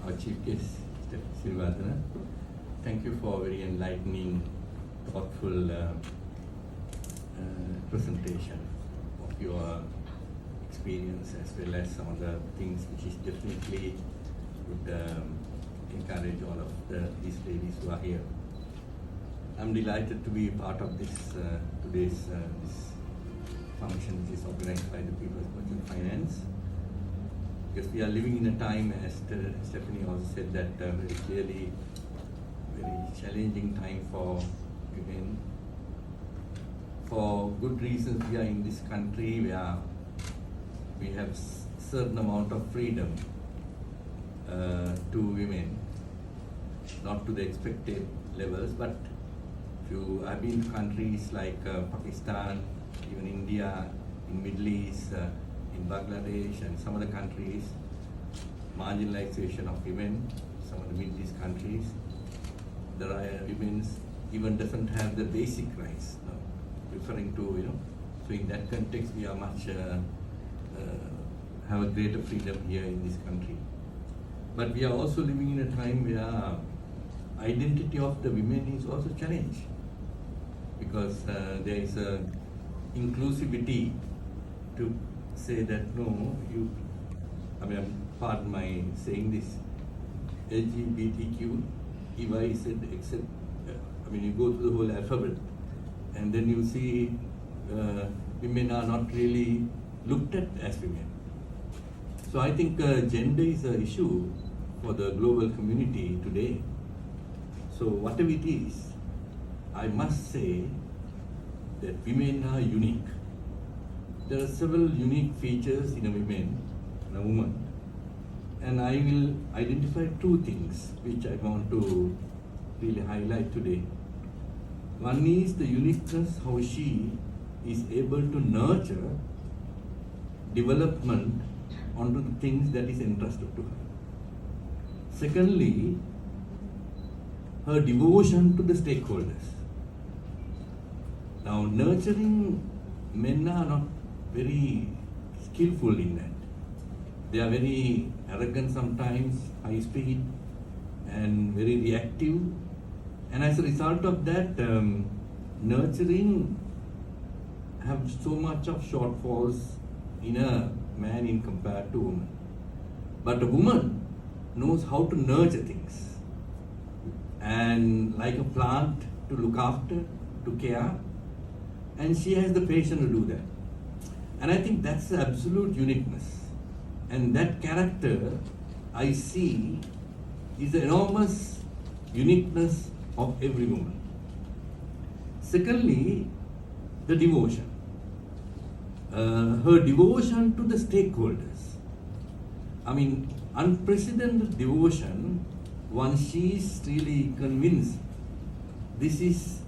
our chief guest, Mr. Sirivardhana. Thank you for a very enlightening, thoughtful presentation of your experience as well as some of the things which is definitely would encourage all of these ladies who are here. I'm delighted to be part of this today's this function which is organized by the People's Merchant Finance, because we are living in a time, as Stephanie also said, that very clearly very challenging time for women. For good reasons, we are in this country where we have certain amount of freedom to women, not to the expected levels, but if you have been to countries like Pakistan, even India, in Middle East, in Bangladesh and some other countries, marginalization of women, some of the Middle East countries, there are women even doesn't have the basic rights, referring to, so in that context we are much, have a greater freedom here in this country. But we are also living in a time where identity of the women is also challenged, because there is a inclusivity to say that no, pardon my saying this, LGBTQ, EY said except, you go through the whole alphabet and then you see women are not really looked at as women. So I think gender is an issue for the global community today. So whatever it is, I must say that women are unique. There are several unique features in a woman, and I will identify two things which I want to really highlight today. One is the uniqueness, how she is able to nurture development onto the things that is entrusted to her. Secondly, her devotion to the stakeholders. Now, nurturing men are not very skillful in that. They are very arrogant sometimes, high speed, and very reactive. And as a result of that, nurturing have so much of shortfalls in a man in compared to woman. But a woman knows how to nurture things, and like a plant, to look after, to care, and she has the patience to do that. And I think that's the absolute uniqueness. And that character I see is the enormous uniqueness of every woman. Secondly, the devotion. Her devotion to the stakeholders. Unprecedented devotion once she is really convinced this is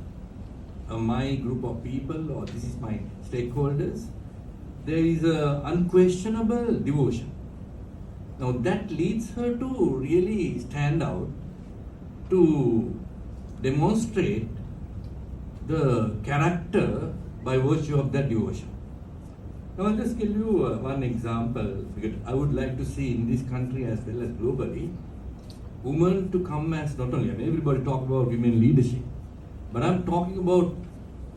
my group of people or this is my stakeholders. There is a unquestionable devotion. Now that leads her to really stand out, to demonstrate the character by virtue of that devotion. Now I'll just give you one example. I would like to see in this country as well as globally, women to come as not only, everybody talk about women leadership, but I'm talking about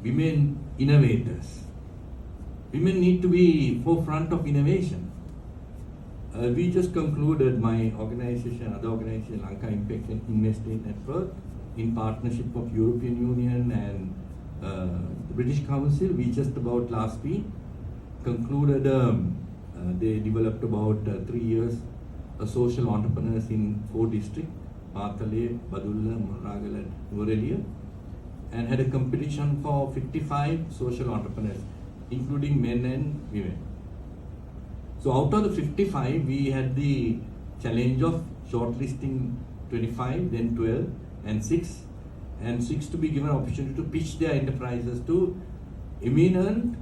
women innovators. Women need to be forefront of innovation. We just concluded, my organization, other organization, Lanka Impact Investing Network, in partnership of European Union and the British Council. We just about last week concluded, they developed about 3 years social entrepreneurs in 4 districts, Pathale, Badulla, Moragal and Nuwara, and had a competition for 55 social entrepreneurs, including men and women. So out of the 55, we had the challenge of shortlisting 25, then 12 and 6, and 6 to be given an opportunity to pitch their enterprises to eminent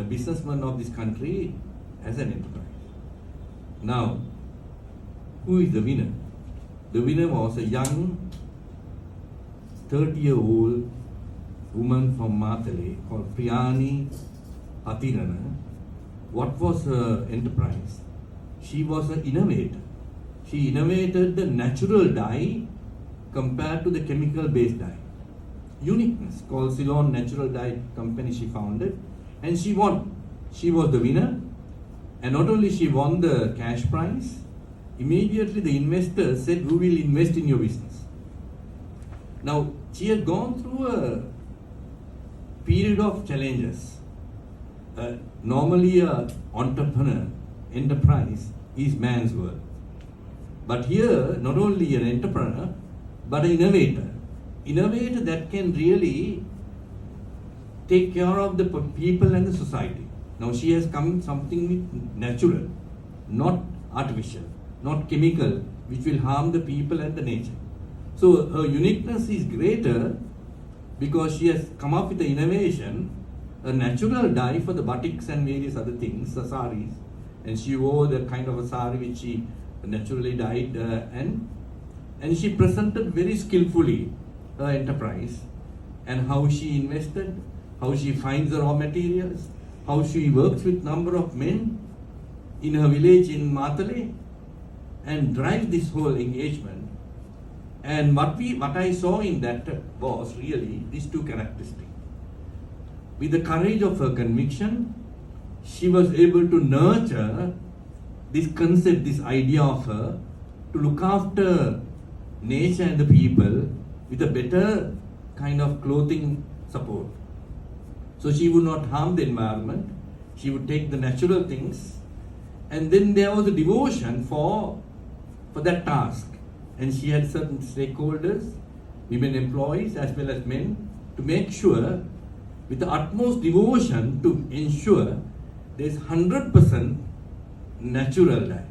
businessmen of this country as an enterprise. Now, who is the winner? The winner was a young 30-year-old woman from Mathale called Priyani Patirana. What was her enterprise? She was an innovator. She innovated the natural dye compared to the chemical based dye. Uniqueness, called Ceylon Natural Dye Company she founded, and she won. She was the winner, and not only she won the cash prize, immediately the investors said, "We will invest in your business." Now, she had gone through a period of challenges. Normally, a entrepreneur, enterprise is man's world. But here, not only an entrepreneur, but an innovator. Innovator that can really take care of the people and the society. Now she has come something with natural, not artificial, not chemical, which will harm the people and the nature. So her uniqueness is greater because she has come up with the innovation, a natural dye for the batiks and various other things, the saris, and she wore the kind of a sari which she naturally dyed, and she presented very skillfully her enterprise and how she invested, how she finds the raw materials, how she works with number of men in her village in Matale and drives this whole engagement. And what I saw in that was really these two characteristics. With the courage of her conviction, she was able to nurture this concept, this idea of her, to look after nature and the people with a better kind of clothing support. So she would not harm the environment, she would take the natural things, and then there was a devotion for that task. And she had certain stakeholders, women employees as well as men, to make sure with the utmost devotion to ensure there is 100% natural dye,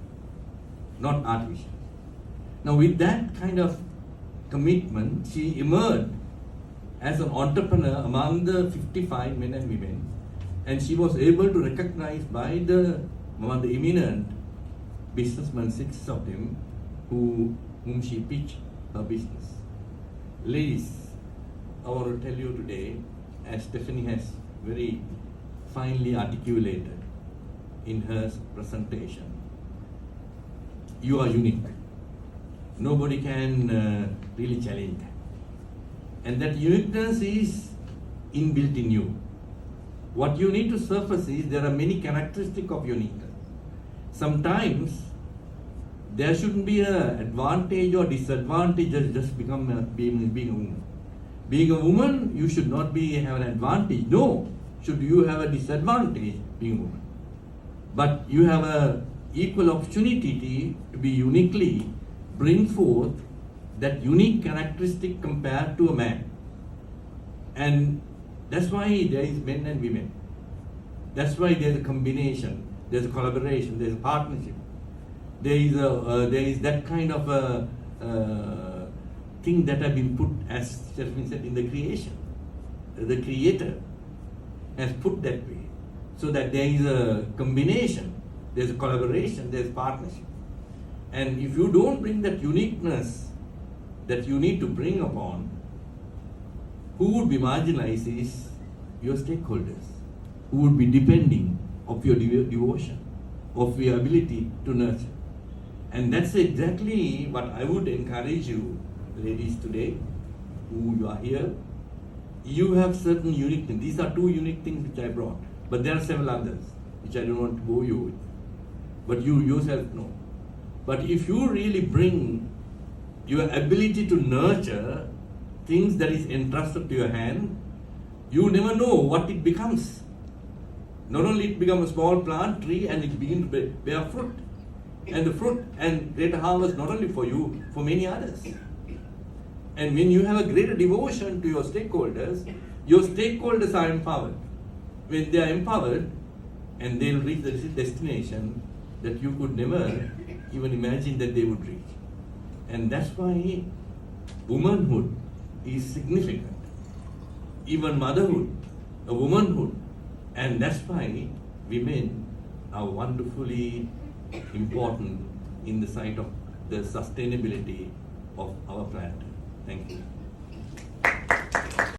not artificial. Now with that kind of commitment, she emerged as an entrepreneur among the 55 men and women, and she was able to recognize by one of the eminent businessmen, 6 of them, whom she pitched her business. Ladies, I want to tell you today, as Stephanie has very finely articulated in her presentation, you are unique. Nobody can really challenge that. And that uniqueness is inbuilt in you. What you need to surface is there are many characteristics of uniqueness. Sometimes there shouldn't be an advantage or disadvantage as just being a woman. Being a woman, you should not have an advantage. No, should you have a disadvantage being a woman. But you have an equal opportunity to be uniquely bring forth that unique characteristic compared to a man. And that's why there is men and women. That's why there's a combination, there's a collaboration, there's a partnership. There is that kind of a thing that have been put, as Stephanie said, in the creation. The Creator has put that way, so that there is a combination, there's a collaboration, there's partnership. And if you don't bring that uniqueness that you need to bring upon, who would be marginalized is your stakeholders, who would be depending of your devotion, of your ability to nurture. And that's exactly what I would encourage you, ladies, today, who you are here. You have certain unique things. These are 2 unique things which I brought, but there are several others which I don't want to bore you with. But you yourself know. But if you really bring your ability to nurture things that is entrusted to your hand, you never know what it becomes. Not only it becomes a small plant, tree, and it begins to bear fruit. And the fruit and greater harvest not only for you, for many others. And when you have a greater devotion to your stakeholders are empowered. When they are empowered, and they'll reach the destination that you could never even imagine that they would reach. And that's why womanhood is significant. Even motherhood, a womanhood. And that's why women are wonderfully important in the sight of the sustainability of our planet. Thank you.